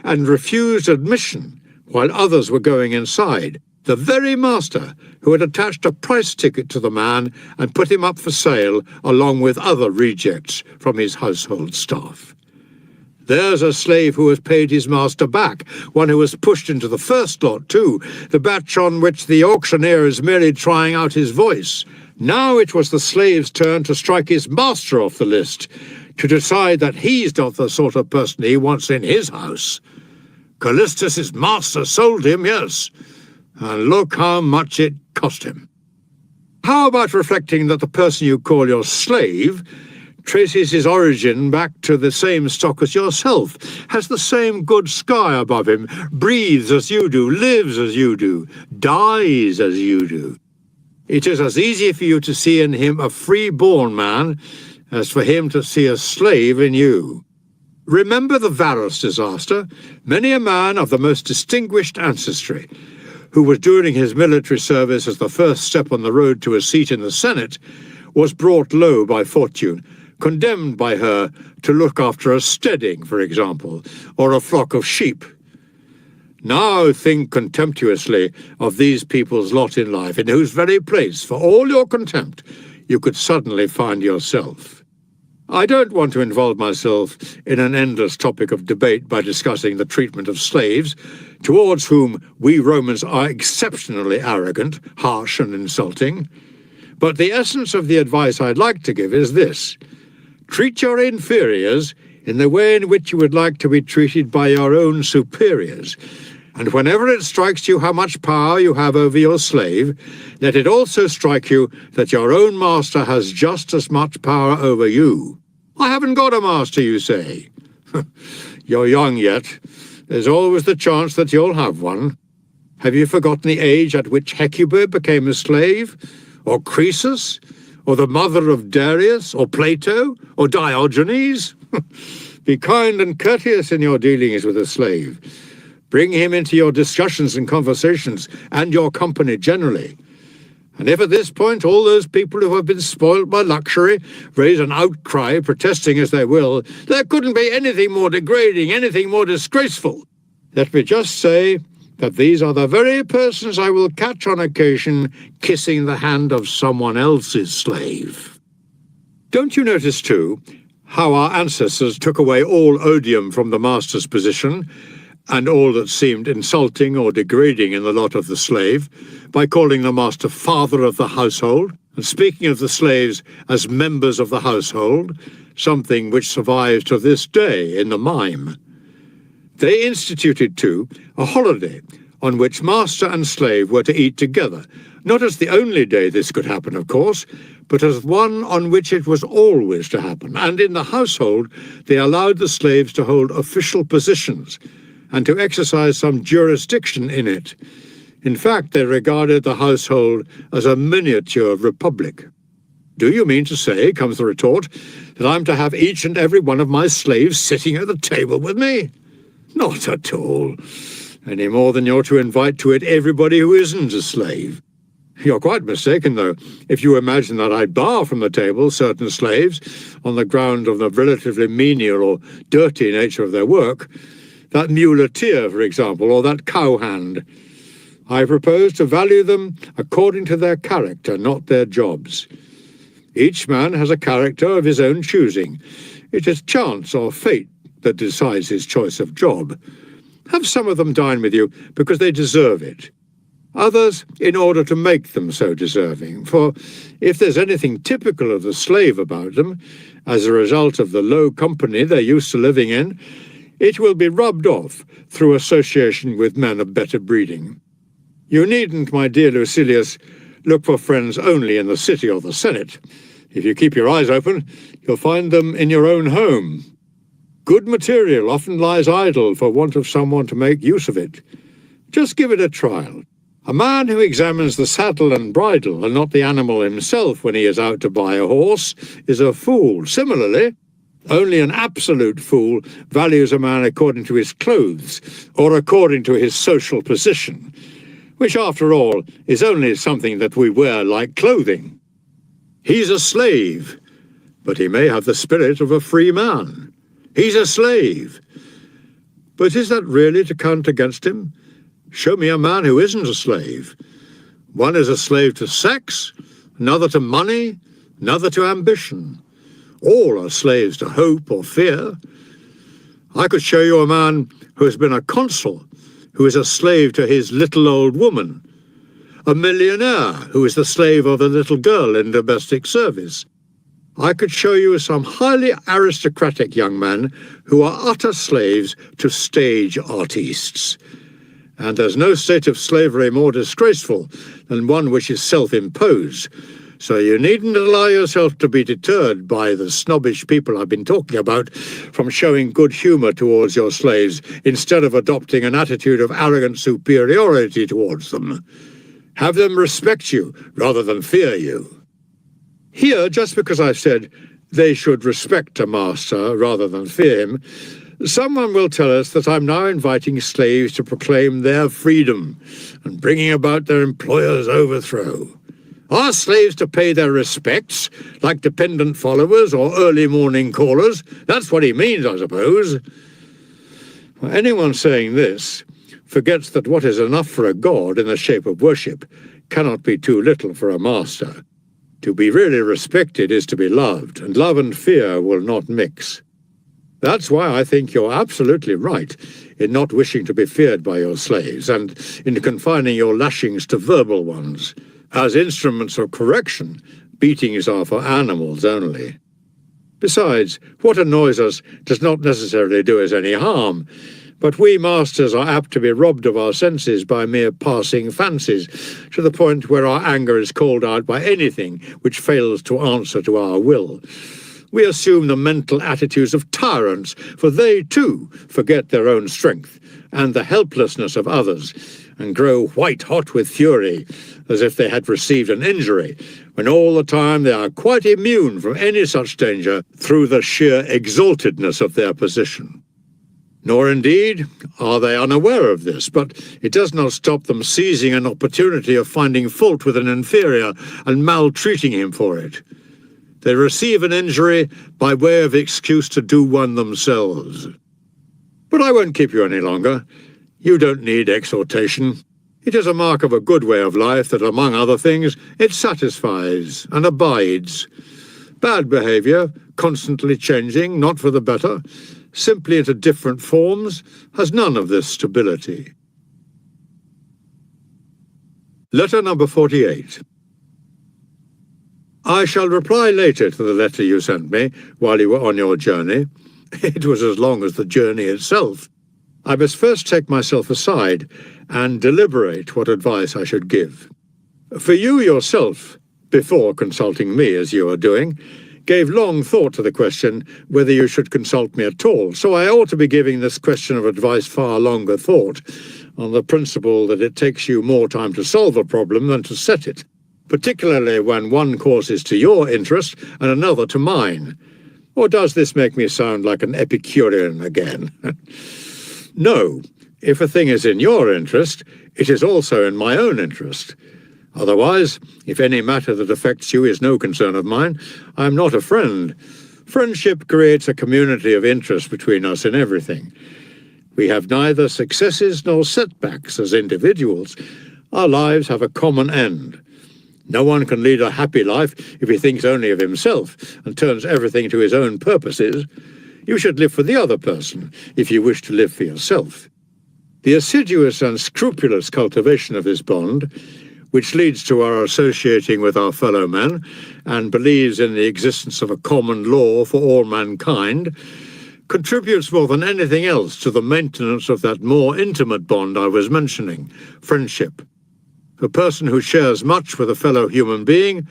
and refused admission while others were going inside. The very master who had attached a price ticket to the man and put him up for sale along with other rejects from his household staff. There's a slave who has paid his master back, one who was pushed into the first lot too, the batch on which the auctioneer is merely trying out his voice. Now it was the slave's turn to strike his master off the list, to decide that he's not the sort of person he wants in his house. Callistus's master sold him, yes, and look how much it cost him. How about reflecting that the person you call your slave traces his origin back to the same stock as yourself, has the same good sky above him, breathes as you do, lives as you do, dies as you do? It is as easy for you to see in him a free-born man as for him to see a slave in you. Remember the Varus disaster? Many a man of the most distinguished ancestry, who was doing his military service as the first step on the road to a seat in the Senate, was brought low by fortune, condemned by her to look after a steading, for example, or a flock of sheep. Now think contemptuously of these people's lot in life, in whose very place, for all your contempt, you could suddenly find yourself. I don't want to involve myself in an endless topic of debate by discussing the treatment of slaves, towards whom we Romans are exceptionally arrogant, harsh, and insulting. But the essence of the advice I'd like to give is this: treat your inferiors in the way in which you would like to be treated by your own superiors. And whenever it strikes you how much power you have over your slave, let it also strike you that your own master has just as much power over you. I haven't got a master, you say. You're young yet. There's always the chance that you'll have one. Have you forgotten the age at which Hecuba became a slave? Or Croesus? Or the mother of Darius? Or Plato? Or Diogenes? Be kind and courteous in your dealings with a slave. Bring him into your discussions and conversations, and your company generally. And if at this point all those people who have been spoilt by luxury raise an outcry, protesting as they will, there couldn't be anything more degrading, anything more disgraceful. Let me just say that these are the very persons I will catch on occasion kissing the hand of someone else's slave. Don't you notice, too, how our ancestors took away all odium from the master's position, and all that seemed insulting or degrading in the lot of the slave, by calling the master father of the household, and speaking of the slaves as members of the household, something which survives to this day in the mime. They instituted, too, a holiday on which master and slave were to eat together, not as the only day this could happen, of course, but as one on which it was always to happen, and in the household they allowed the slaves to hold official positions, and to exercise some jurisdiction in it. In fact, they regarded the household as a miniature republic. Do you mean to say, comes the retort, that I'm to have each and every one of my slaves sitting at the table with me? Not at all, any more than you're to invite to it everybody who isn't a slave. You're quite mistaken, though, if you imagine that I bar from the table certain slaves on the ground of the relatively menial or dirty nature of their work. That muleteer, for example, or that cowhand. I propose to value them according to their character, not their jobs. Each man has a character of his own choosing. It is chance or fate that decides his choice of job. Have some of them dine with you because they deserve it. Others in order to make them so deserving, for if there's anything typical of the slave about them, as a result of the low company they're used to living in, it will be rubbed off through association with men of better breeding. You needn't, my dear Lucilius, look for friends only in the city or the Senate. If you keep your eyes open, you'll find them in your own home. Good material often lies idle for want of someone to make use of it. Just give it a trial. A man who examines the saddle and bridle and not the animal himself when he is out to buy a horse is a fool. Similarly, only an absolute fool values a man according to his clothes or according to his social position, which, after all, is only something that we wear like clothing. He's a slave, but he may have the spirit of a free man. He's a slave, But is that really to count against him? Show me a man who isn't a slave. One is a slave to sex, another to money, another to ambition. All are slaves to hope or fear. I could show you a man who has been a consul, who is a slave to his little old woman, a millionaire who is the slave of a little girl in domestic service. I could show you some highly aristocratic young men who are utter slaves to stage artistes. And there's no state of slavery more disgraceful than one which is self-imposed. So you needn't allow yourself to be deterred by the snobbish people I've been talking about from showing good humour towards your slaves instead of adopting an attitude of arrogant superiority towards them. Have them respect you rather than fear you. Here, just because I've said they should respect a master rather than fear him, someone will tell us that I'm now inviting slaves to proclaim their freedom and bringing about their employer's overthrow. Are slaves to pay their respects, like dependent followers or early morning callers? That's what he means, I suppose. Anyone saying this forgets that what is enough for a god in the shape of worship cannot be too little for a master. To be really respected is to be loved, and love and fear will not mix. That's why I think you're absolutely right in not wishing to be feared by your slaves, and in confining your lashings to verbal ones. As instruments of correction, beatings are for animals only. Besides, what annoys us does not necessarily do us any harm, but we masters are apt to be robbed of our senses by mere passing fancies, to the point where our anger is called out by anything which fails to answer to our will. We assume the mental attitudes of tyrants, for they, too, forget their own strength and the helplessness of others, and grow white-hot with fury, as if they had received an injury, when all the time they are quite immune from any such danger through the sheer exaltedness of their position. Nor indeed are they unaware of this, but it does not stop them seizing an opportunity of finding fault with an inferior and maltreating him for it. They receive an injury by way of excuse to do one themselves. But I won't keep you any longer. You don't need exhortation. It is a mark of a good way of life that, among other things, it satisfies and abides. Bad behaviour, constantly changing, not for the better, simply into different forms, has none of this stability. Letter number 48. I shall reply later to the letter you sent me while you were on your journey. It was as long as the journey itself. I must first take myself aside and deliberate what advice I should give. For you yourself, before consulting me as you are doing, gave long thought to the question whether you should consult me at all, so I ought to be giving this question of advice far longer thought, on the principle that it takes you more time to solve a problem than to set it, particularly when one course is to your interest and another to mine. Or does this make me sound like an Epicurean again? No, if a thing is in your interest, it is also in my own interest. Otherwise, if any matter that affects you is no concern of mine, I am not a friend. Friendship creates a community of interest between us in everything. We have neither successes nor setbacks as individuals. Our lives have a common end. No one can lead a happy life if he thinks only of himself and turns everything to his own purposes. You should live for the other person if you wish to live for yourself. The assiduous and scrupulous cultivation of this bond, which leads to our associating with our fellow men, and believes in the existence of a common law for all mankind, contributes more than anything else to the maintenance of that more intimate bond I was mentioning, friendship. A person who shares much with a fellow human being